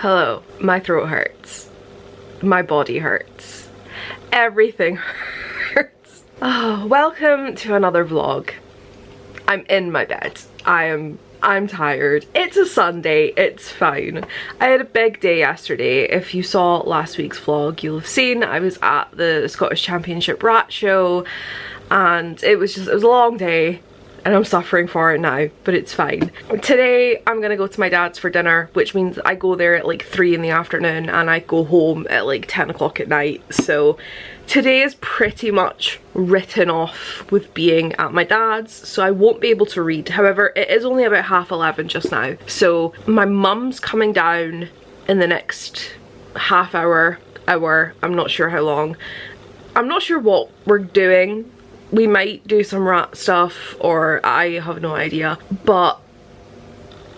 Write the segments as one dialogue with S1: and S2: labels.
S1: Hello, my throat hurts. My body hurts. Everything hurts. Oh, welcome to another vlog. I'm in my bed. I'm tired. It's a Sunday, it's fine. I had a big day yesterday. If you saw last week's vlog, you'll have seen I was at the Scottish Championship rat show and it was a long day. And I'm suffering for it now, but it's fine. Today, I'm gonna go to my dad's for dinner, which means I go there at like 3 in the afternoon and I go home at like 10 o'clock at night. So today is pretty much written off with being at my dad's, so I won't be able to read. However, it is only about 11:30 just now. So my mum's coming down in the next half hour, I'm not sure how long. I'm not sure what we're doing. We might do some rat stuff, or I have no idea. But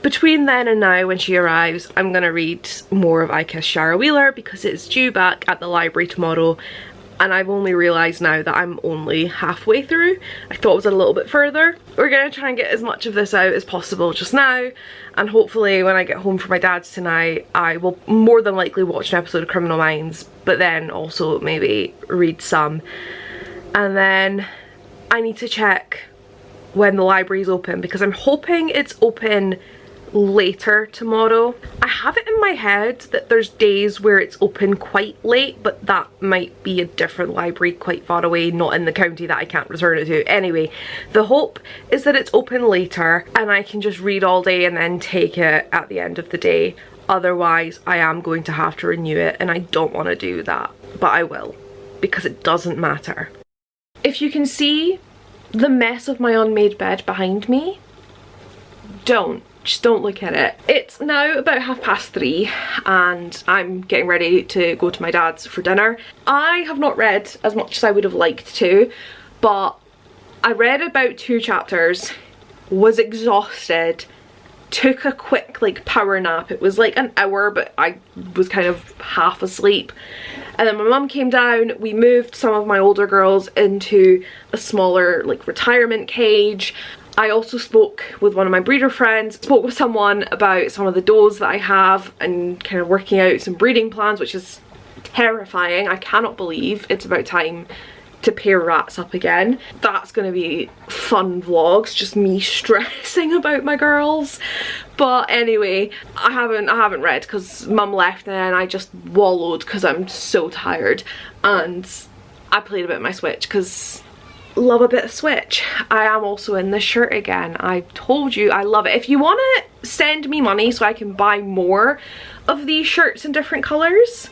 S1: between then and now, when she arrives, I'm gonna read more of I Kiss Shara Wheeler because it's due back at the library tomorrow. And I've only realised now that I'm only halfway through. I thought it was a little bit further. We're gonna try and get as much of this out as possible just now. And hopefully when I get home from my dad's tonight, I will more than likely watch an episode of Criminal Minds, but then also maybe read some. And then I need to check when the library's open because I'm hoping it's open later tomorrow. I have it in my head that there's days where it's open quite late, but that might be a different library quite far away, not in the county that I can't return it to. Anyway, the hope is that it's open later and I can just read all day and then take it at the end of the day. Otherwise, I am going to have to renew it and I don't want to do that, but I will because it doesn't matter. If you can see the mess of my unmade bed behind me, just don't look at it. It's now about 3:30 and I'm getting ready to go to my dad's for dinner. I have not read as much as I would have liked to, but I read about 2 chapters, was exhausted, took a quick like power nap. It was like an hour, but I was kind of half asleep. And then my mum came down, we moved some of my older girls into a smaller like retirement cage. I also spoke with one of my breeder friends, spoke with someone about some of the does that I have and kind of working out some breeding plans, which is terrifying. I cannot believe it's about time to pair rats up again. That's gonna be fun vlogs, just me stressing about my girls. But anyway, I haven't read because mum left and then I just wallowed because I'm so tired, and I played a bit of my Switch because love a bit of Switch. I am also in this shirt again. I told you I love it. If you want to send me money so I can buy more of these shirts in different colours,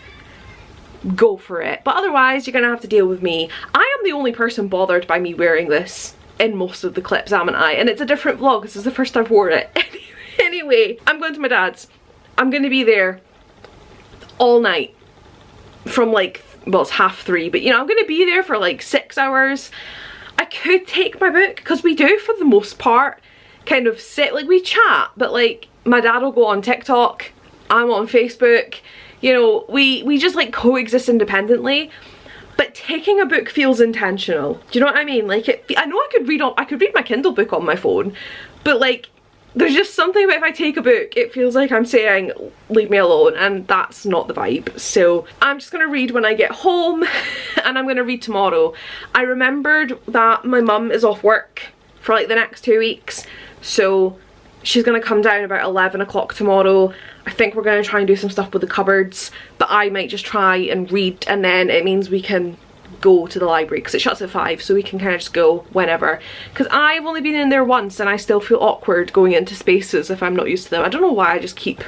S1: go for it. But otherwise you're gonna have to deal with me. I am the only person bothered by me wearing this in most of the clips, am I? And it's a different vlog. This is the first I've worn it. Anyway, I'm going to my dad's. I'm gonna be there all night from like, well, it's 3:30, but you know, I'm gonna be there for like 6 hours. I could take my book because we do for the most part kind of sit, like we chat, but like my dad will go on TikTok, I'm on Facebook. You know, we just like coexist independently, but taking a book feels intentional. Do you know what I mean? Like I know I could read my Kindle book on my phone, but like there's just something about if I take a book, it feels like I'm saying leave me alone, and that's not the vibe. So I'm just gonna read when I get home and I'm gonna read tomorrow. I remembered that my mum is off work for like the next 2 weeks, so she's gonna come down about 11 o'clock tomorrow. I think we're gonna try and do some stuff with the cupboards, but I might just try and read, and then it means we can go to the library because it shuts at 5, so we can kind of just go whenever. Because I've only been in there once and I still feel awkward going into spaces if I'm not used to them. I don't know why, I just keep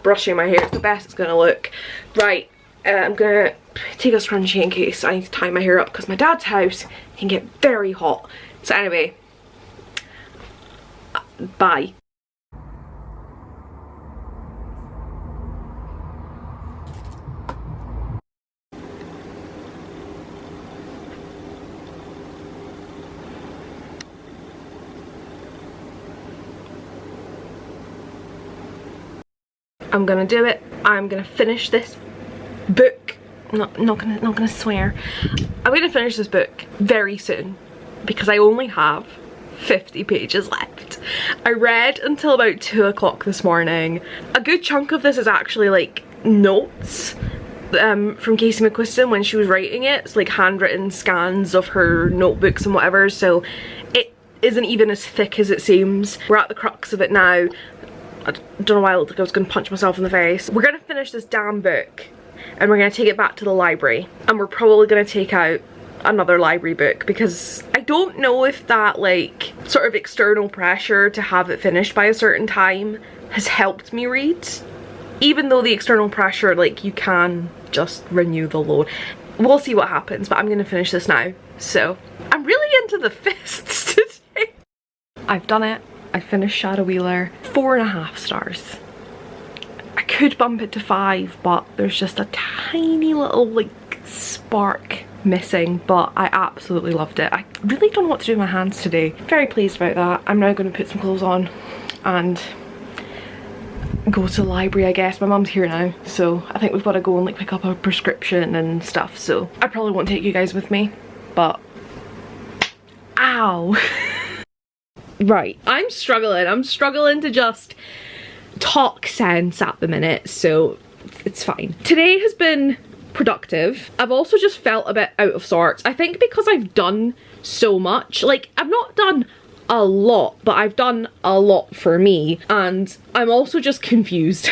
S1: brushing my hair. It's the best it's gonna look. Right, I'm gonna take a scrunchie in case I need to tie my hair up because my dad's house can get very hot. So anyway, bye. I'm gonna do it. I'm gonna finish this book. Not gonna swear. I'm gonna finish this book very soon because I only have 50 pages left. I read until about 2 o'clock this morning. A good chunk of this is actually like notes from Casey McQuiston when she was writing it. It's like handwritten scans of her notebooks and whatever, so it isn't even as thick as it seems. We're at the crux of it now. I don't know why I looked like I was going to punch myself in the face. We're going to finish this damn book and we're going to take it back to the library, and we're probably going to take out another library book because I don't know if that like sort of external pressure to have it finished by a certain time has helped me read, even though the external pressure, like, you can just renew the load. We'll see what happens, but I'm going to finish this now. So I'm really into the fists today. I've done it. I finished Shadow Wheeler. 4.5 stars. I could bump it to 5, but there's just a tiny little like spark missing, but I absolutely loved it. I really don't know what to do with my hands today. Very pleased about that. I'm now going to put some clothes on and go to the library, I guess. My mum's here now, so I think we've got to go and like pick up a prescription and stuff, so I probably won't take you guys with me, but ow. Right, I'm struggling to just talk sense at the minute, so it's fine. Today has been productive. I've also just felt a bit out of sorts. I think because I've done so much. Like, I've not done a lot, but I've done a lot for me, and I'm also just confused,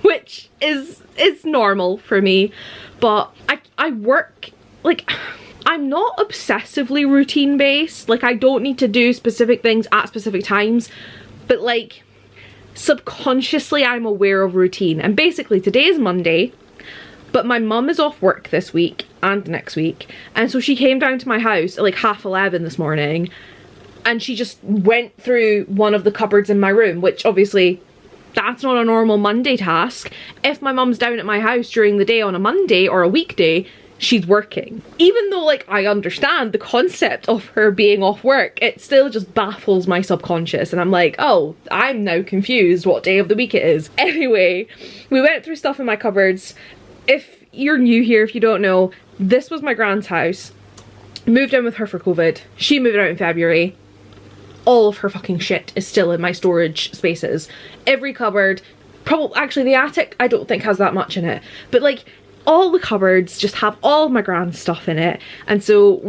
S1: which is normal for me. But I work, like, I'm not obsessively routine based. Like, I don't need to do specific things at specific times, but like subconsciously I'm aware of routine. And basically today is Monday, but my mum is off work this week and next week, and so she came down to my house at like 11:30 this morning, and she just went through one of the cupboards in my room, which obviously that's not a normal Monday task. If my mum's down at my house during the day on a Monday or a weekday, she's working. Even though like I understand the concept of her being off work, it still just baffles my subconscious, and I'm like, oh, I'm now confused what day of the week it is. Anyway, we went through stuff in my cupboards. If you're new here, if you don't know, this was my grand's house. Moved in with her for COVID. She moved out in February. All of her fucking shit is still in my storage spaces. Every cupboard, probably, actually the attic I don't think has that much in it, but like all the cupboards just have all of my grand stuff in it. And so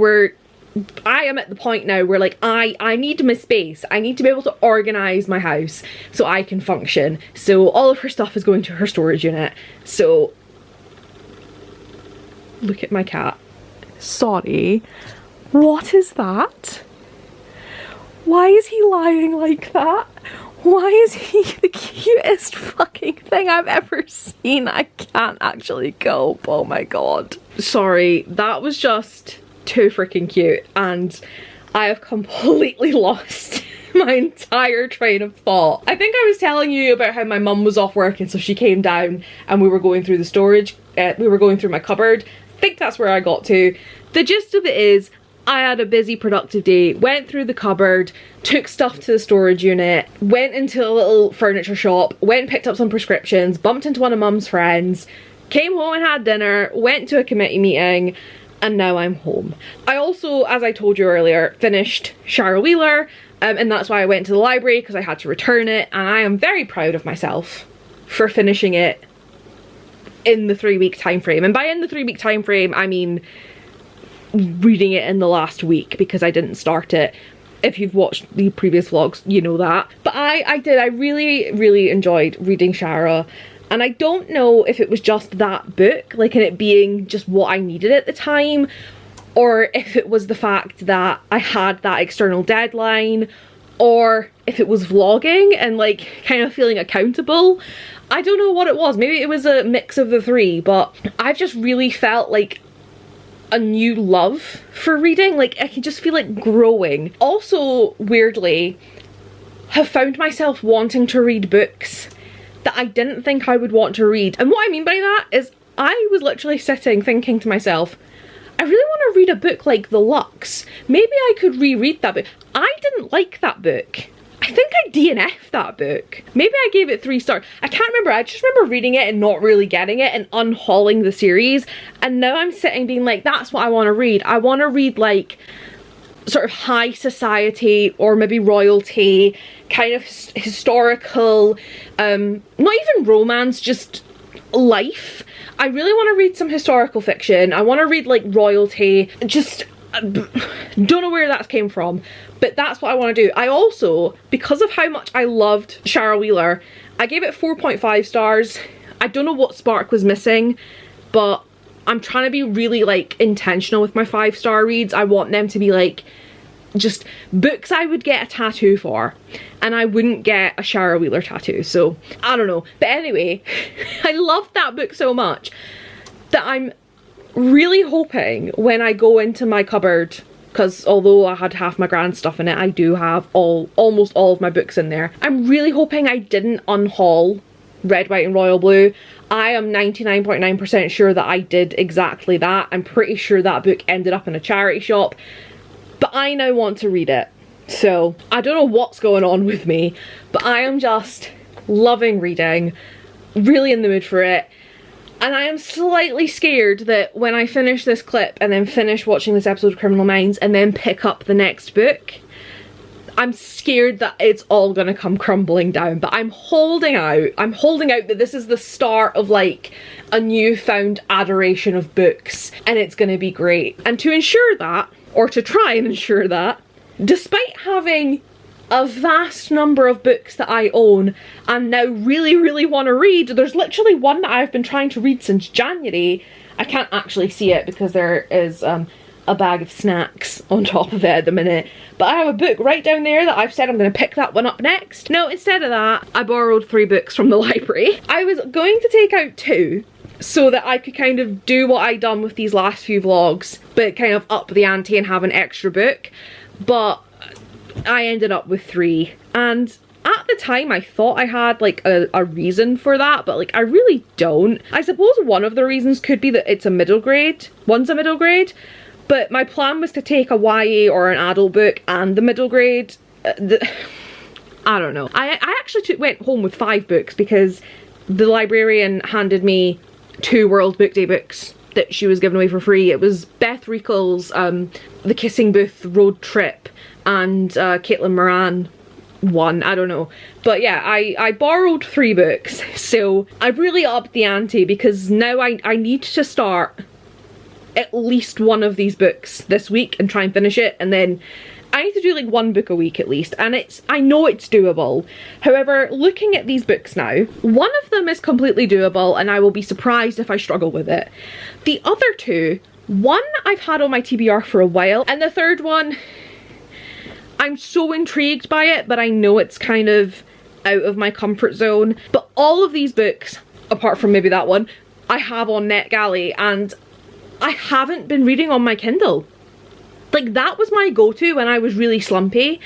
S1: I am at the point now where like I need my space. I need to be able to organize my house so I can function. So all of her stuff is going to her storage unit. So look at my cat. Sorry. What is that? Why is he lying like that? Why is he the cutest fucking thing I've ever seen? I can't actually go. Oh my god. Sorry, that was just too freaking cute, and I have completely lost my entire train of thought. I think I was telling you about how my mum was off work, and so she came down and we were going through the storage. We were going through my cupboard. I think that's where I got to. The gist of it is, I had a busy, productive day, went through the cupboard, took stuff to the storage unit, went into a little furniture shop, went and picked up some prescriptions, bumped into one of mum's friends, came home and had dinner, went to a committee meeting, and now I'm home. I also, as I told you earlier, finished Shadow Wheeler, and that's why I went to the library, because I had to return it, and I am very proud of myself for finishing it in the 3-week time frame. And by in the 3-week time frame, I mean reading it in the last week, because I didn't start it. If you've watched the previous vlogs, you know that. But I really enjoyed reading Shara, and I don't know if it was just that book, like, and it being just what I needed at the time, or if it was the fact that I had that external deadline, or if it was vlogging and like kind of feeling accountable. I don't know what it was. Maybe it was a mix of the three, but I've just really felt like a new love for reading. Like, I can just feel it growing. Also, weirdly, have found myself wanting to read books that I didn't think I would want to read. And what I mean by that is, I was literally sitting thinking to myself, I really want to read a book like The Lux. Maybe I could reread that book. I didn't like that book. I think I DNF'd that book. Maybe I gave it 3 stars. I can't remember. I just remember reading it and not really getting it and unhauling the series. And now I'm sitting being like, that's what I want to read. I want to read like sort of high society or maybe royalty, kind of historical, not even romance, just life. I really want to read some historical fiction. I want to read like royalty, just don't know where that came from, but that's what I want to do. I also, because of how much I loved Shara Wheeler, I gave it 4.5 stars. I don't know what spark was missing, but I'm trying to be really like intentional with my 5-star reads. I want them to be like just books I would get a tattoo for, and I wouldn't get a Shara Wheeler tattoo, so I don't know. But anyway, I loved that book so much that I'm really hoping when I go into my cupboard, because although I had half my grand stuff in it, I do have almost all of my books in there. I'm really hoping I didn't unhaul Red, White and Royal Blue. I am 99.9% sure that I did exactly that. I'm pretty sure that book ended up in a charity shop, but I now want to read it. So I don't know what's going on with me, but I am just loving reading, really in the mood for it. And I am slightly scared that when I finish this clip and then finish watching this episode of Criminal Minds and then pick up the next book, I'm scared that it's all gonna come crumbling down. But I'm holding out. I'm holding out that this is the start of like a newfound adoration of books, and it's gonna be great. And to ensure that, or to try and ensure that, despite having a vast number of books that I own and now really want to read, there's literally one that I've been trying to read since January. I can't actually see it because there is a bag of snacks on top of it at the minute, but I have a book right down there that I've said I'm going to pick that one up next. No, instead of that, I borrowed 3 books from the library. I was going to take out 2 so that I could kind of do what I'd done with these last few vlogs, but kind of up the ante and have an extra book, but I ended up with 3, and at the time I thought I had like a reason for that, but like I really don't. I suppose one of the reasons could be that it's a middle grade, one's a middle grade, but my plan was to take a YA or an adult book and the middle grade. I don't know. I actually went home with 5 books because the librarian handed me 2 World Book Day books that she was giving away for free. It was Beth Riekel's The Kissing Booth Road Trip and Caitlin Moran one, I don't know. But yeah, I borrowed 3 books, so I've really upped the ante because now I need to start at least one of these books this week and try and finish it, and then I need to do like 1 book a week at least, and I know it's doable. However, looking at these books now, one of them is completely doable and I will be surprised if I struggle with it. The other 2, one I've had on my TBR for a while, and the third one, I'm so intrigued by it, but I know it's kind of out of my comfort zone. But all of these books, apart from maybe that one, I have on NetGalley, and I haven't been reading on my Kindle. Like, that was my go-to when I was really slumpy.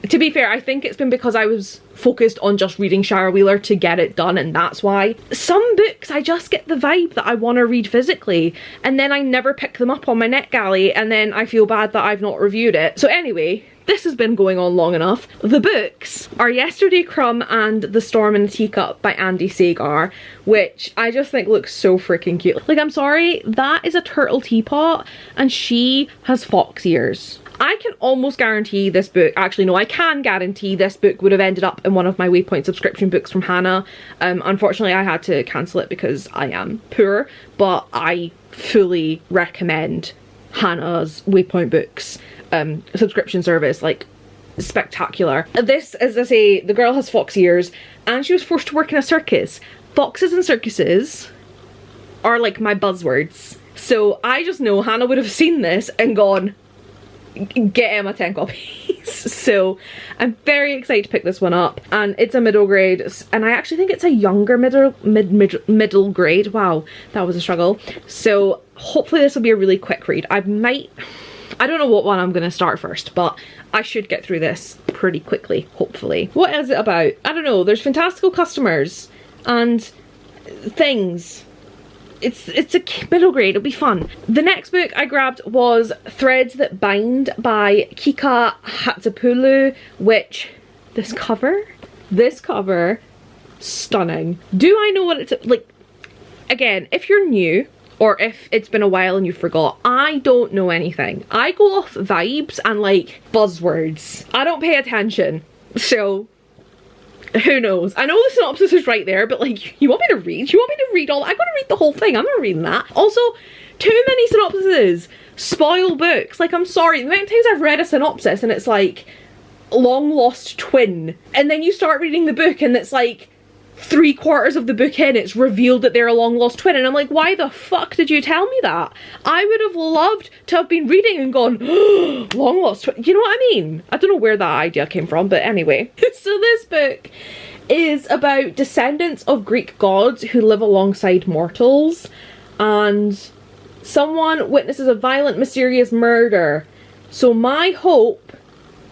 S1: To be fair, I think it's been because I was focused on just reading Shara Wheeler to get it done, and that's why. Some books, I just get the vibe that I want to read physically, and then I never pick them up on my NetGalley, and then I feel bad that I've not reviewed it. So anyway, this has been going on long enough. The books are Yesterday Crumb and The Storm in a Teacup by Andy Sagar, which I just think looks so freaking cute. Like, I'm sorry, that is a turtle teapot and she has fox ears. I can almost guarantee this book, actually no, I can guarantee this book would have ended up in one of my Waypoint subscription books from Hannah. Unfortunately I had to cancel it because I am poor, but I fully recommend Hannah's Waypoint books subscription service. Like, spectacular. This, as I say, the girl has fox ears and she was forced to work in a circus. Foxes and circuses are like my buzzwords, so I just know Hannah would have seen this and gone, get Emma 10 copies. So I'm very excited to pick this one up, and it's a middle grade, and I actually think it's a younger middle grade. Wow, that was a struggle. So hopefully this will be a really quick read. I don't know what one I'm going to start first, but I should get through this pretty quickly, hopefully. What is it about? I don't know. There's fantastical customers and things. It's a middle grade, it'll be fun. The next book I grabbed was Threads That Bind by Kika Hatzopoulou, which, this cover, stunning. Do I know what it's like? Again, if you're new, or if it's been a while and you forgot. I don't know anything. I go off vibes and like buzzwords. I don't pay attention, so who knows? I know the synopsis is right there, but like, you want me to read? You want me to read all? I'm gonna read the whole thing. I'm not reading that. Also, too many synopsises spoil books. Like, I'm sorry, the amount of times I've read a synopsis and it's like long lost twin, and then you start reading the book and it's like 3/4 of the book in, it's revealed that they're a long lost twin, and I'm like, why the fuck did you tell me that? I would have loved to have been reading and gone, oh, long lost twin. You know what I mean? I don't know where that idea came from, but anyway. So this book is about descendants of Greek gods who live alongside mortals, and someone witnesses a violent, mysterious murder. So my hope,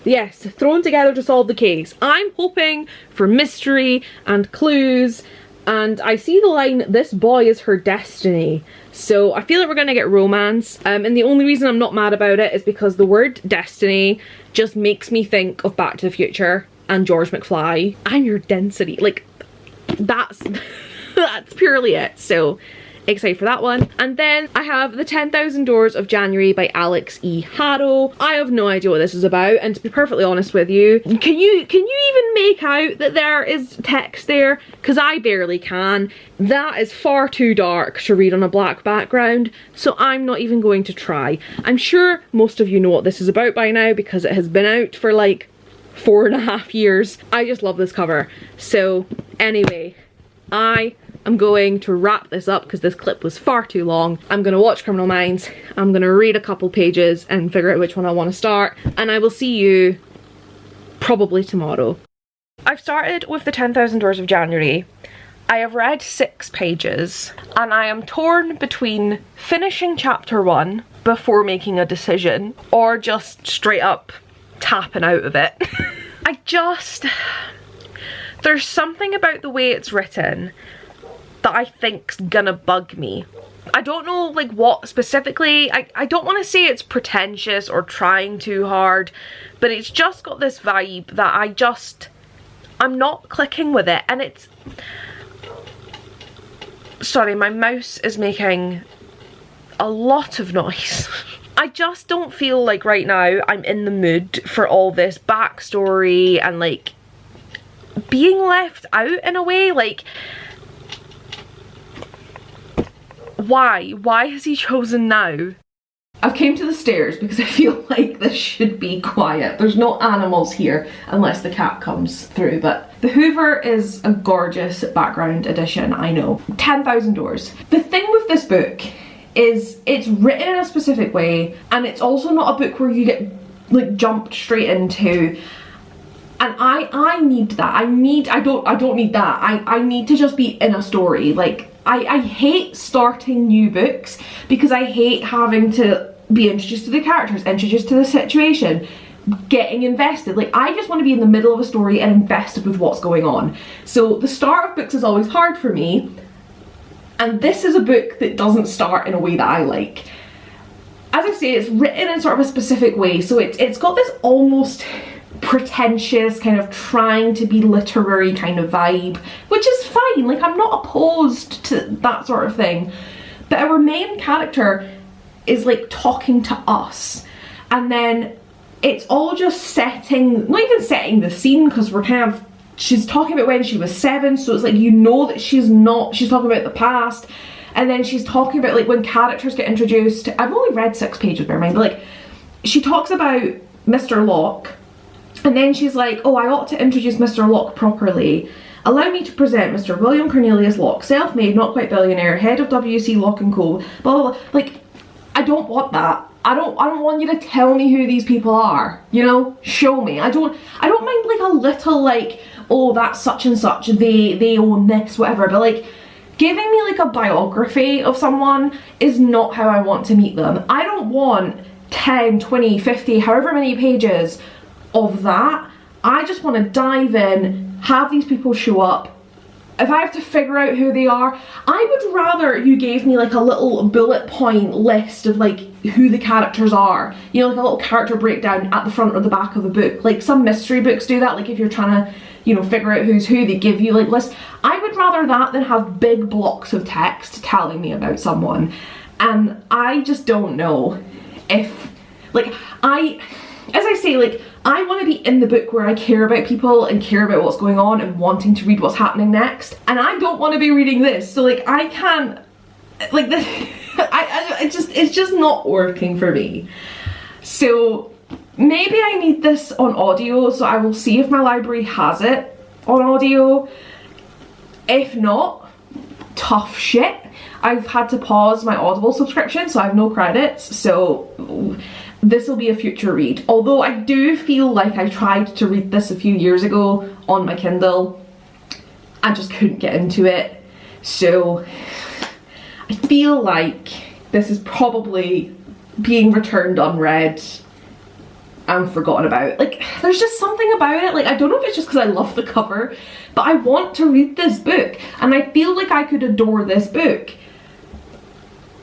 S1: yes, thrown together to solve the case. I'm hoping for mystery and clues, and I see the line, this boy is her destiny. So I feel like we're gonna get romance, and the only reason I'm not mad about it is because the word destiny just makes me think of Back to the Future and George McFly. I'm your density. Like, that's that's purely it. So excited for that one. And then I have The 10,000 Doors of January by Alex E. Harrow. I have no idea what this is about, and to be perfectly honest with you, can you even make out that there is text there? Because I barely can. That is far too dark to read on a black background, so I'm not even going to try. I'm sure most of you know what this is about by now because it has been out for like 4.5 years. I just love this cover. So anyway, I'm going to wrap this up because this clip was far too long. I'm going to watch Criminal Minds, I'm going to read a couple pages and figure out which one I want to start, and I will see you probably tomorrow. I've started with The 10,000 Doors of January. I have read 6 pages and I am torn between finishing chapter 1 before making a decision or just straight up tapping out of it. There's something about the way it's written that I think's gonna bug me. I don't know like what specifically. I don't want to say it's pretentious or trying too hard, but it's just got this vibe that I'm not clicking with it, and it's... Sorry, my mouse is making a lot of noise. I just don't feel like right now I'm in the mood for all this backstory and like being left out in a way. Like, why has he chosen now? I've came to the stairs because I feel like this should be quiet. There's no animals here unless the cat comes through, but the Hoover is a gorgeous background addition, I know. 10,000 Doors. The thing with this book is it's written in a specific way, and it's also not a book where you get like jumped straight into. And I need that. I don't need that. I need to just be in a story. Like, I hate starting new books because I hate having to be introduced to the characters, introduced to the situation, getting invested. Like, I just want to be in the middle of a story and invested with what's going on. So the start of books is always hard for me, and this is a book that doesn't start in a way that I like. As I say, it's written in sort of a specific way, so it's got this almost pretentious kind of trying to be literary kind of vibe, which is fine. Like, I'm not opposed to that sort of thing, but our main character is like talking to us, and then it's all just setting, not even setting the scene, because we're kind of, she's talking about when she was 7, so it's like, you know that she's talking about the past, and then she's talking about like when characters get introduced. I've only read 6 pages, bear in mind, but like, she talks about Mr. Locke, and then she's like, oh, I ought to introduce Mr. Locke properly. Allow me to present Mr. William Cornelius Locke, self-made, not quite billionaire, head of WC Locke & Co. Blah, blah, blah. Like, I don't want that. I don't want you to tell me who these people are, you know? Show me. I don't mind like a little like, oh, that's such and such, they own this, whatever, but like, giving me like a biography of someone is not how I want to meet them. I don't want 10, 20, 50, however many pages of that. I just want to dive in, have these people show up, if I have to figure out who they are, I would rather you gave me like a little bullet point list of like who the characters are. You know, like a little character breakdown at the front or the back of the book. Like some mystery books do that, like if you're trying to, you know, figure out who's who, they give you like lists. I would rather that than have big blocks of text telling me about someone. And I just don't know if, like, as I say, like, I want to be in the book where I care about people and care about what's going on and wanting to read what's happening next. And I don't want to be reading this, so like I can't, like this, it's just not working for me. So maybe I need this on audio, so I will see if my library has it on audio. If not, tough shit. I've had to pause my Audible subscription, so I have no credits, so this will be a future read. Although I do feel like I tried to read this a few years ago on my Kindle and just couldn't get into it. So I feel like this is probably being returned unread and forgotten about. Like, there's just something about it. Like, I don't know if it's just because I love the cover, but I want to read this book and I feel like I could adore this book.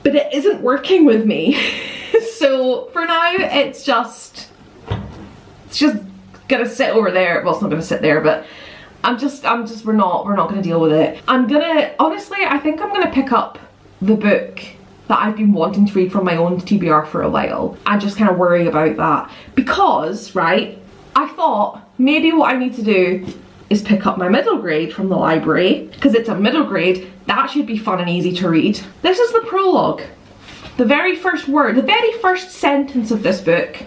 S1: But it isn't working with me. So for now, it's just gonna sit over there. Well, it's not gonna sit there, but we're not gonna deal with it. Honestly, I think I'm gonna pick up the book that I've been wanting to read from my own TBR for a while and just kind of worry about that. Because, right, I thought maybe what I need to do is pick up my middle grade from the library, because it's a middle grade, that should be fun and easy to read. This is the prologue. The very first word, the very first sentence of this book.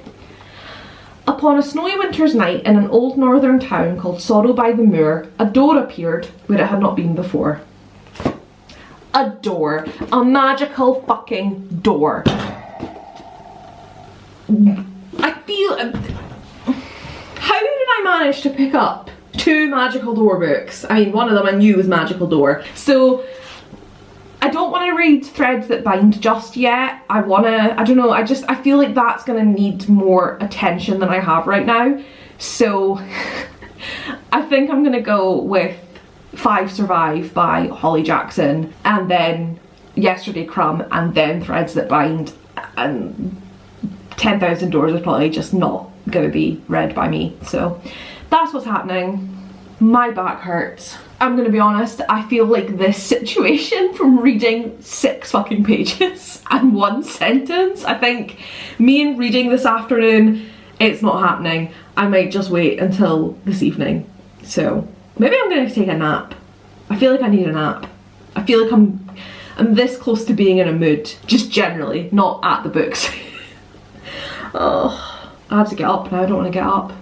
S1: Upon a snowy winter's night in an old northern town called Sorrow by the Moor, a door appeared where it had not been before. A door. A magical fucking door. I feel... How did I manage to pick up 2 magical door books? I mean, one of them I knew was Magical Door. So I don't want to read Threads That Bind just yet. I don't know, I feel like that's gonna need more attention than I have right now. So I think I'm gonna go with 5 Survive by Holly Jackson, and then Yesterday Crumb, and then Threads That Bind, and 10,000 Doors is probably just not gonna be read by me. So that's what's happening. My back hurts. I'm gonna be honest, I feel like this situation from reading 6 fucking pages and 1 sentence, I think me and reading this afternoon, it's not happening. I might just wait until this evening. So maybe I'm gonna take a nap. I feel like I need a nap. I feel like I'm this close to being in a mood, just generally, not at the books. Oh, I have to get up now, I don't want to get up.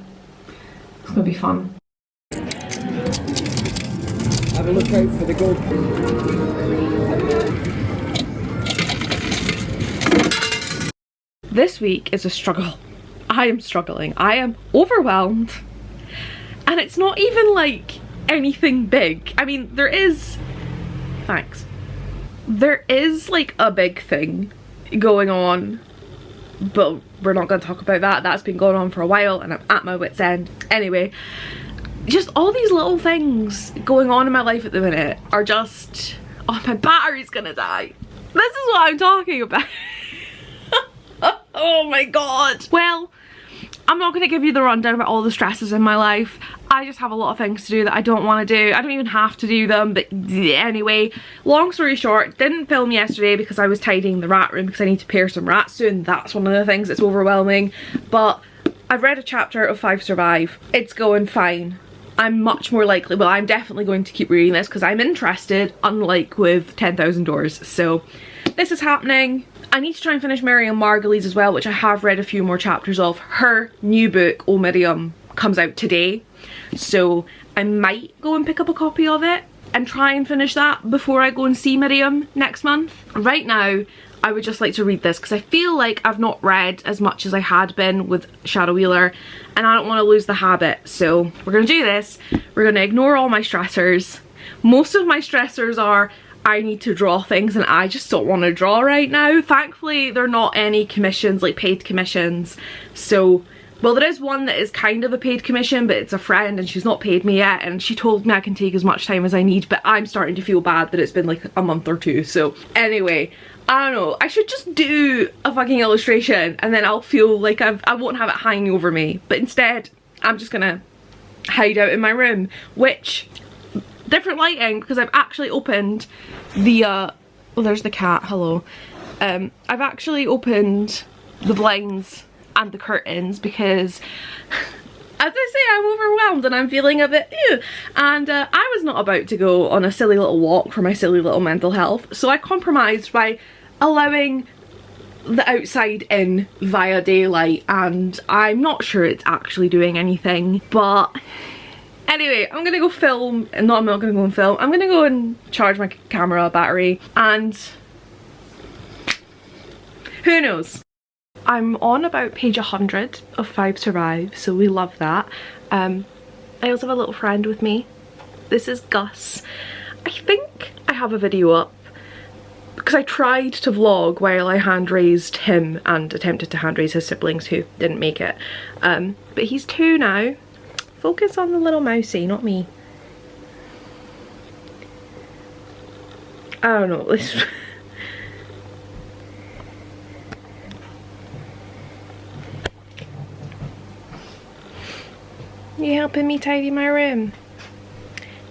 S1: It's gonna be fun.
S2: Have a look out for the gold.
S1: This week is a struggle. I am struggling. I am overwhelmed. And it's not even like anything big. I mean, there is... Thanks. There is like a big thing going on, but we're not going to talk about that. That's been going on for a while and I'm at my wit's end. Anyway, just all these little things going on in my life at the minute are just... Oh, my battery's gonna die. This is what I'm talking about. Oh my god. Well, I'm not going to give you the rundown about all the stresses in my life. I just have a lot of things to do that I don't want to do. I don't even have to do them, but anyway, long story short, didn't film yesterday because I was tidying the rat room because I need to pair some rats soon. That's one of the things that's overwhelming. But I've read a chapter of 5 Survive. It's going fine. I'm much more likely, well, I'm definitely going to keep reading this because I'm interested, unlike with 10,000 Doors. So this is happening. I need to try and finish Miriam Margolyes as well, which I have read a few more chapters of. Her new book, Oh Miriam, comes out today. So I might go and pick up a copy of it and try and finish that before I go and see Miriam next month. Right now, I would just like to read this because I feel like I've not read as much as I had been with Shadow Wheeler and I don't want to lose the habit. So we're going to do this. We're going to ignore all my stressors. Most of my stressors are I need to draw things and I just don't want to draw right now. Thankfully, there are not any commissions, like paid commissions. So Well, there is one that is kind of a paid commission, but it's a friend and she's not paid me yet, and she told me I can take as much time as I need, but I'm starting to feel bad that it's been like a month or two. So anyway, I don't know, I should just do a fucking illustration and then I'll feel like I won't have it hanging over me, but instead I'm just gonna hide out in my room, which, different lighting, because I've actually opened the well, there's the cat, hello. I've actually opened the blinds and the curtains because, as I say, I'm overwhelmed and I'm feeling a bit ew. And I was not about to go on a silly little walk for my silly little mental health, so I compromised by allowing the outside in via daylight, and I'm not sure it's actually doing anything. But anyway, I'm gonna go film, and no, I'm not gonna go and film, I'm gonna go and charge my camera battery, and who knows. I'm on about page 100 of 5 Survive, so we love that. I also have a little friend with me. This is Gus. I think I have a video up because I tried to vlog while I hand raised him and attempted to hand raise his siblings who didn't make it. But he's 2 now. Focus on the little mousey, not me. I don't know, this you helping me tidy my room?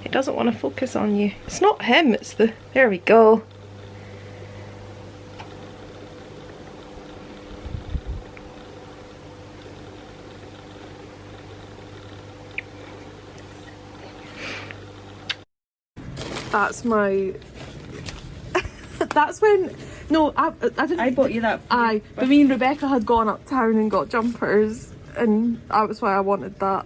S1: It doesn't want to focus on you. It's not him, it's the... There we go. That's my... That's when... No, I didn't...
S3: I bought you that.
S1: But me and Rebecca had gone uptown and got jumpers, and that was why I wanted that.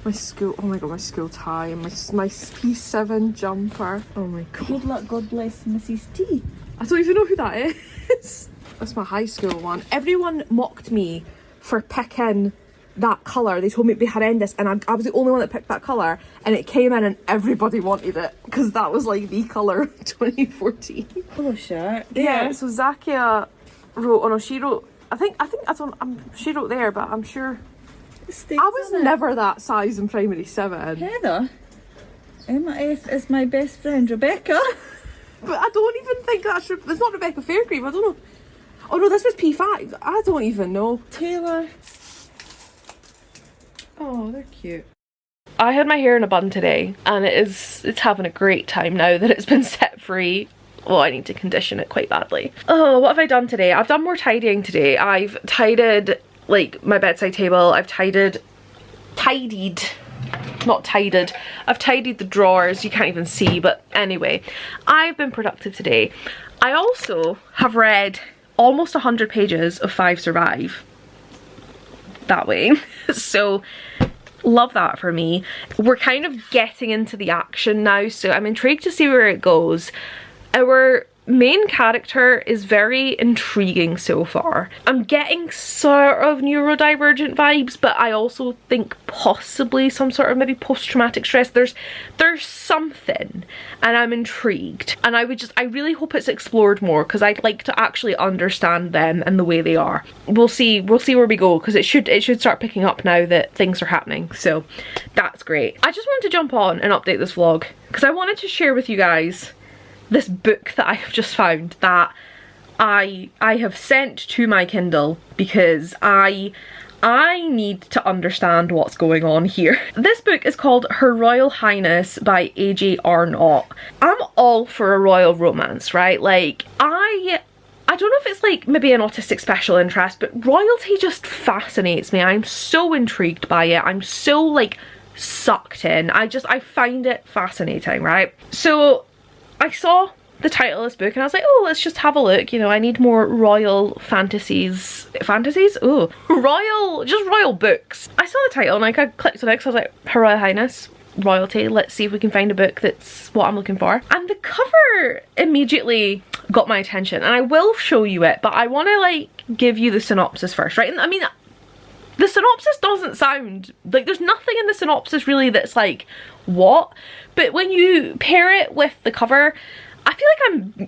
S1: My school, oh my god, my school tie and my P7 jumper. Oh my god.
S3: Good luck, God bless Mrs. T.
S1: I don't even know who that is. That's my high school one. Everyone mocked me for picking that colour. They told me it'd be horrendous, and I was the only one that picked that colour, and it came in and everybody wanted it because that was like the colour of 2014.
S3: Oh shit.
S1: Yeah, so Zakia wrote, oh no, she wrote, she wrote there, but I'm sure I was never that size in primary 7.
S3: Heather, Emma F is my best friend Rebecca.
S1: But I don't even think that should... It's not Rebecca Fairgrave, I don't know. Oh no, this was P5. I don't even know.
S3: Taylor.
S1: Oh, they're cute. I had my hair in a bun today, and it's having a great time now that it's been set free. Well, I need to condition it quite badly. Oh, what have I done today? I've done more tidying today. I've tidied like my bedside table. I've tidied the drawers. You can't even see, but anyway, I've been productive today. I also have read almost 100 pages of 5 Survive that way. So love that for me. We're kind of getting into the action now, so I'm intrigued to see where it goes. Our main character is very intriguing so far. I'm getting sort of neurodivergent vibes, but I also think possibly some sort of maybe post-traumatic stress. There's something, and I'm intrigued, and I really hope it's explored more because I'd like to actually understand them and the way they are. We'll see where we go, because it should start picking up now that things are happening, so that's great. I just wanted to jump on and update this vlog because I wanted to share with you guys this book that I have just found that I have sent to my Kindle because I need to understand what's going on here. This book is called Her Royal Highness by A.J. Arnott. I'm all for a royal romance, right? Like, I don't know if it's like maybe an autistic special interest, but royalty just fascinates me. I'm so intrigued by it. I'm so like sucked in. I find it fascinating, right? So I saw the title of this book and I was like, oh, let's just have a look. You know, I need more royal fantasies? Ooh, royal books. I saw the title and like I clicked on it because I was like, Her Royal Highness, royalty, let's see if we can find a book that's what I'm looking for. And the cover immediately got my attention, and I will show you it, but I want to like give you the synopsis first, right? And I mean, the synopsis doesn't sound like, there's nothing in the synopsis really that's like, what? But when you pair it with the cover, I feel like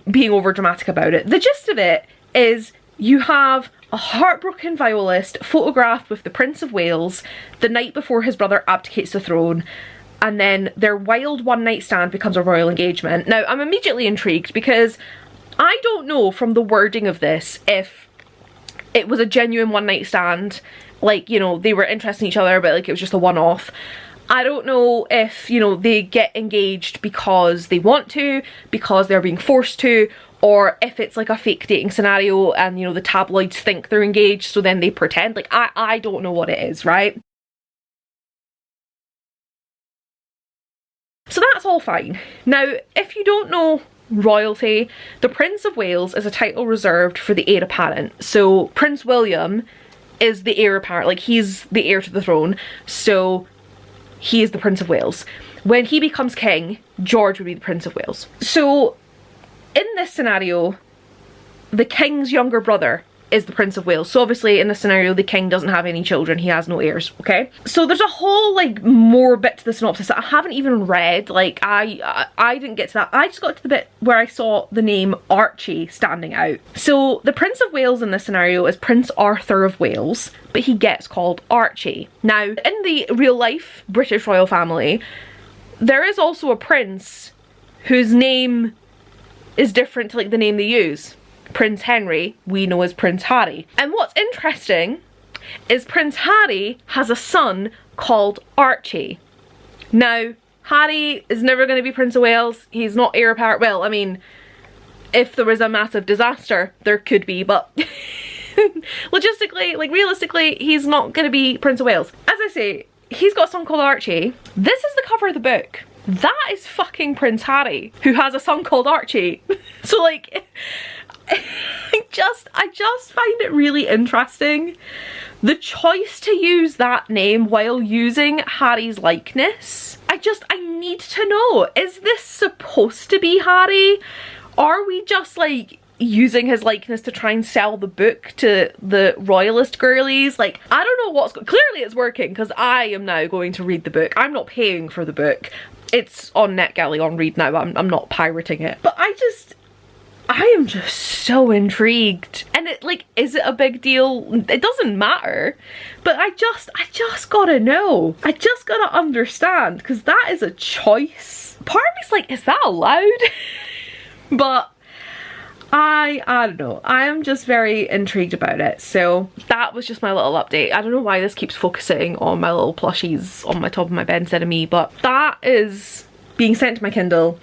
S1: I'm being over dramatic about it. The gist of it is you have a heartbroken violist photographed with the Prince of Wales the night before his brother abdicates the throne, and then their wild one-night stand becomes a royal engagement. Now, I'm immediately intrigued because I don't know from the wording of this if it was a genuine one-night stand, like, you know, they were interested in each other, but like it was just a one-off. I don't know if, you know, they get engaged because they want to, because they're being forced to, or if it's like a fake dating scenario and, you know, the tabloids think they're engaged, so then they pretend. Like, I don't know what it is, right? So that's all fine. Now, if you don't know royalty, the Prince of Wales is a title reserved for the heir apparent. So Prince William is the heir apparent, like he's the heir to the throne, so he is the Prince of Wales. When he becomes king, George would be the Prince of Wales. So in this scenario, the king's younger brother is the Prince of Wales. So obviously in this scenario, the king doesn't have any children, he has no heirs, okay? So there's a whole like more bit to the synopsis that I haven't even read. Like I didn't get to that. I just got to the bit where I saw the name Archie standing out. So the Prince of Wales in this scenario is Prince Arthur of Wales, but he gets called Archie. Now, in the real life British royal family, there is also a prince whose name is different to like the name they use. Prince Henry, we know as Prince Harry. And what's interesting is Prince Harry has a son called Archie. Now, Harry is never going to be Prince of Wales. He's not heir apparent. Well, I mean, if there was a massive disaster, there could be, but logistically, like realistically, he's not going to be Prince of Wales. As I say, he's got a son called Archie. This is the cover of the book. That is fucking Prince Harry, who has a son called Archie. So like, I just find it really interesting. The choice to use that name while using Harry's likeness. I need to know, is this supposed to be Harry? Are we just like using his likeness to try and sell the book to the royalist girlies? Like, I don't know what's clearly it's working, because I am now going to read the book. I'm not paying for the book. It's on NetGalley on Read Now. I'm not pirating it. But I am just so intrigued. And it like, is it a big deal? It doesn't matter. But I just gotta know. I just gotta understand, because that is a choice. Part of me's like, is that allowed? But I don't know. I am just very intrigued about it. So that was just my little update. I don't know why this keeps focusing on my little plushies on my top of my bed instead of me, but that is being sent to my Kindle.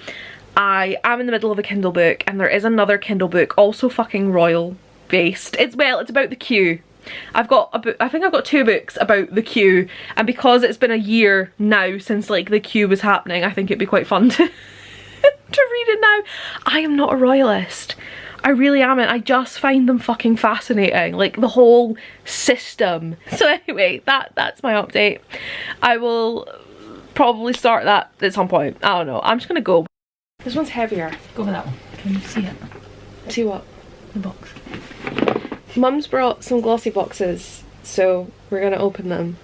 S1: I am in the middle of a Kindle book, and there is another Kindle book, also fucking royal based. It's about the queue. I've got a book, I think I've got 2 books about the queue, and because it's been a year now since like the queue was happening, I think it'd be quite fun to read it now. I am not a royalist. I really am. I just find them fucking fascinating, like the whole system. So anyway, that's my update. I will probably start that at some point. I don't know. I'm just gonna go. This one's heavier.
S3: Go with that one. Can you see it?
S1: See what?
S3: The box.
S1: Mum's brought some glossy boxes, so we're gonna open them.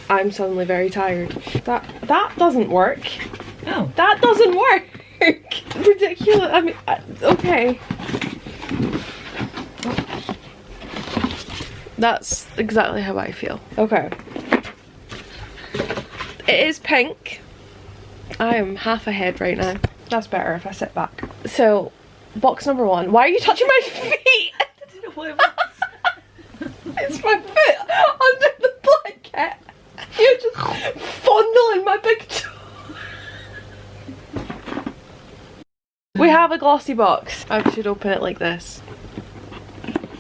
S1: I'm suddenly very tired. That doesn't work.
S3: Oh.
S1: That doesn't work. Ridiculous. I mean, okay. That's exactly how I feel. Okay. It is pink. I am half ahead right now. That's better if I sit back. So, box number 1. Why are you touching my feet?
S3: I don't know what it was.
S1: It's my foot under the blanket. You're just fondling my big toe. We have a glossy box. I should open it like this.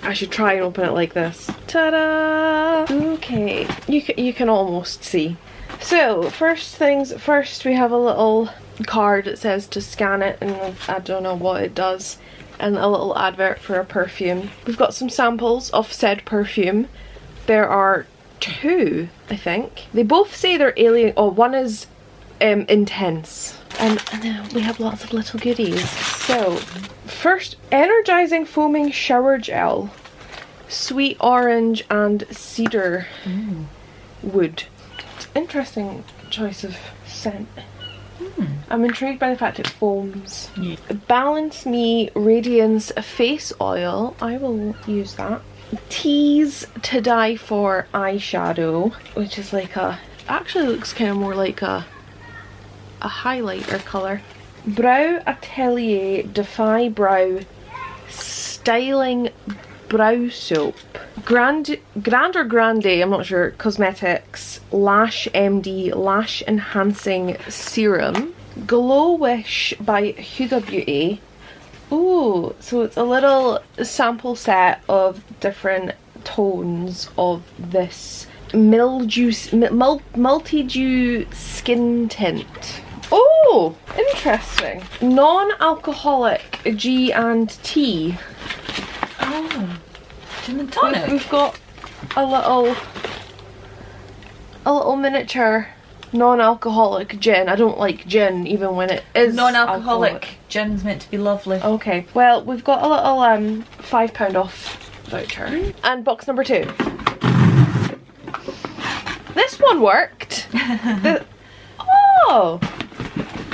S1: I should try and open it like this. Ta-da! Okay, you can almost see. So, first things first, we have a little card that says to scan it, and I don't know what it does, and a little advert for a perfume. We've got some samples of said perfume. There are 2, I think. They both say they're alien. Oh, one is intense. And then we have lots of little goodies. So, first, energizing foaming shower gel. Sweet orange and cedar wood. Interesting choice of scent. I'm intrigued by the fact it foams.
S4: Yeah.
S1: Balance Me Radiance Face Oil. I will use that. Tease To Die For eyeshadow, which is like a, actually looks kind of more like a highlighter colour. Brow Atelier Defy Brow Styling Brow Soap. Grand or Grande, I'm not sure, Cosmetics Lash MD Lash Enhancing Serum. Glow Wish by Huda Beauty. Ooh, so it's a little sample set of different tones of this multi-dew skin tint. Oh, interesting. Non-alcoholic G&T.
S4: Oh, gin and tonic.
S1: We've got a little miniature non-alcoholic gin. I don't like gin even when it is
S4: Non-alcoholic gin's meant to be lovely.
S1: Okay, well we've got a little £5 off voucher. And box number 2. This one worked. Oh,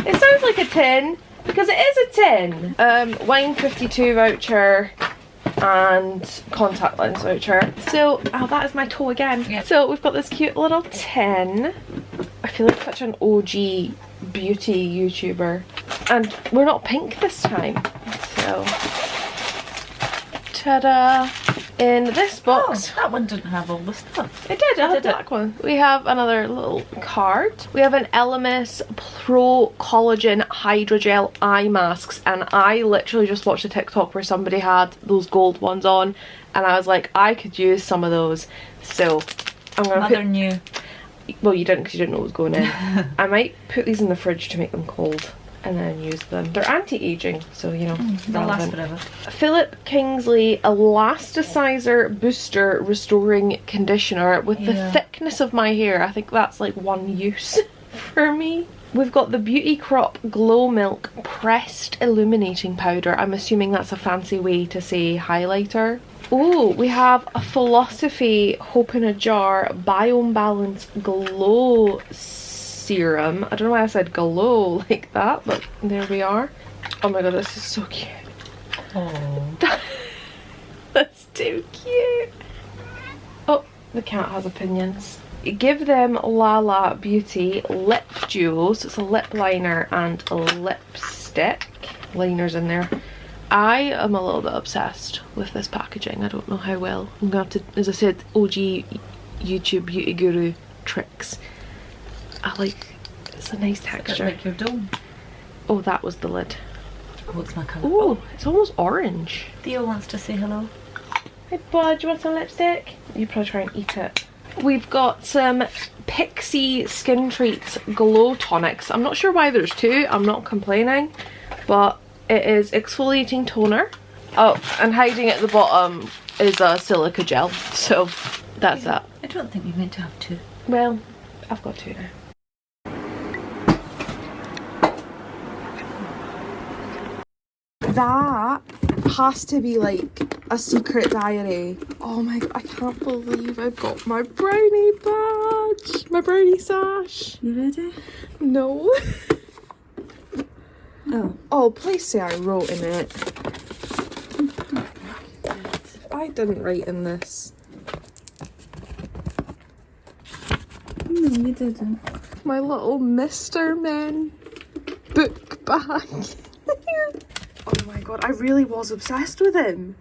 S1: it sounds like a tin because it is a tin. Wine 52 voucher and contact lens voucher. So, oh, that is my toe again.
S4: Yeah.
S1: So we've got this cute little tin. I feel like such an OG beauty YouTuber. And we're not pink this time. So, ta-da. In this box,
S4: Oh, that one didn't have all the stuff.
S1: it did, it had a black one. We have another little card. We have an Elemis Pro Collagen Hydrogel eye masks, and I literally just watched a TikTok where somebody had those gold ones on, and I was like, I could use some of those. So I'm gonna
S4: Mother knew.
S1: well, you didn't because you didn't know what was going in. I might put these in the fridge to make them cold and then use them. They're anti-aging, so you know,
S4: They'll last
S1: relevant.
S4: forever.
S1: Philip Kingsley Elasticizer Booster Restoring Conditioner with the
S4: Yeah.
S1: thickness of my hair. I think that's like one use for me. We've got the Beauty Crop Glow Milk Pressed Illuminating Powder. I'm assuming that's a fancy way to say highlighter. Oh, we have a Philosophy Hope in a Jar Biome Balance Glow Serum. I don't know why I said glow like that, but there we are. Oh my god, this is so cute.
S4: Oh.
S1: That's too cute. Oh, the cat has opinions. Give Them Lala Beauty Lip Duo. So it's a lip liner and a lipstick. Liners in there. I am a little bit obsessed with this packaging. I don't know how well. I'm gonna have to, as I said, OG YouTube beauty guru tricks. I like, it's a nice texture.
S4: Like your dome.
S1: Oh, that was the lid.
S4: Oh, it's my colour.
S1: Oh, it's almost orange.
S4: Theo wants to say hello.
S1: Hey bud, do you want some lipstick? You probably try and eat it. We've got some Pixie Skin Treats Glow Tonics. I'm not sure why there's 2, I'm not complaining, but it is exfoliating toner. Oh, and hiding at the bottom is a silica gel, so that's that.
S4: I don't think you're meant to have 2.
S1: Well, I've got 2 now. That has to be like a secret diary. Oh my god, I can't believe I've got my brownie badge, my brownie sash.
S3: You ready?
S1: No.
S3: Oh.
S1: Oh, please say I wrote in it. I didn't write in this.
S3: No, you didn't.
S1: My little Mr. Men book bag. Oh my god, I really was obsessed with him.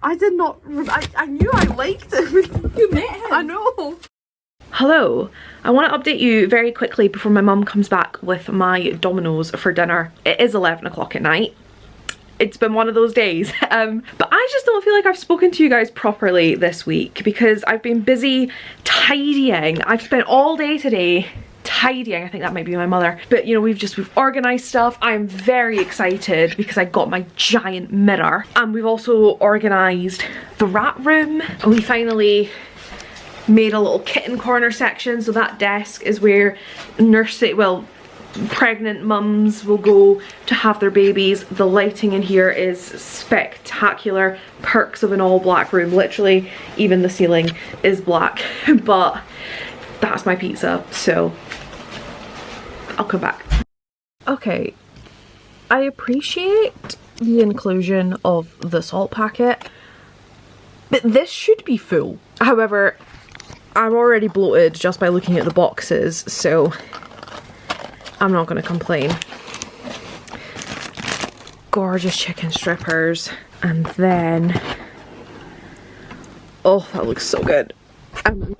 S1: I did not, I knew I liked him.
S3: You met him.
S1: I know. Hello, I want to update you very quickly before my mum comes back with my Domino's for dinner. It is 11 o'clock at night. It's been one of those days, but I just don't feel like I've spoken to you guys properly this week because I've been busy tidying. I've spent all day today tidying. I think that might be my mother, but you know, we've organized stuff. I'm very excited because I got my giant mirror, and we've also organized the rat room. We finally made a little kitten corner section, so that desk is where pregnant mums will go to have their babies. The lighting in here is spectacular. Perks of an all black room. Literally even the ceiling is black. But that's my pizza, so I'll come back. Okay, I appreciate the inclusion of the salt packet, but this should be full. However, I'm already bloated just by looking at the boxes, so I'm not gonna complain. Gorgeous chicken strippers, and then, oh, that looks so good. I am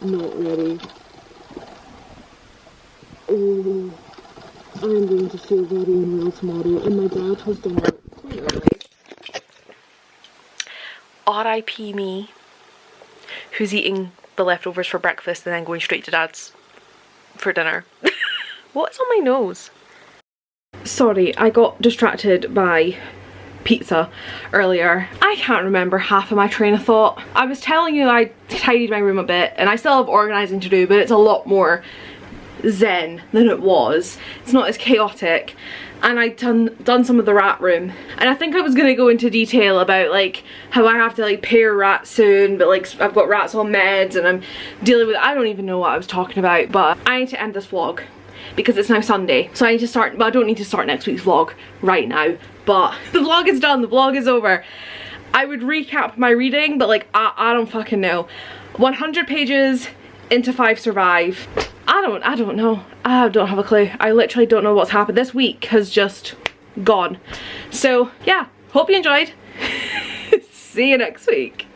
S1: not ready. Oh, I'm going to feel very unwell tomorrow, and my dad has done that quite early. R.I.P. me, who's eating the leftovers for breakfast and then going straight to dad's for dinner. What's on my nose? Sorry, I got distracted by pizza earlier. I can't remember half of my train of thought. I was telling you I tidied my room a bit, and I still have organising to do, but it's a lot more zen than it was. It's not as chaotic, and I'd done some of the rat room, and I think I was gonna go into detail about like how I have to like pair rats soon, but like I've got rats on meds and I'm dealing with, I don't even know what I was talking about. But I need to end this vlog because it's now Sunday, so I need to start, but I don't need to start next week's vlog right now. But the vlog is done, the vlog is over. I would recap my reading, but like I don't fucking know. 100 pages into 5 survive. I don't know. I don't have a clue. I literally don't know what's happened. This week has just gone. So yeah, hope you enjoyed. See you next week.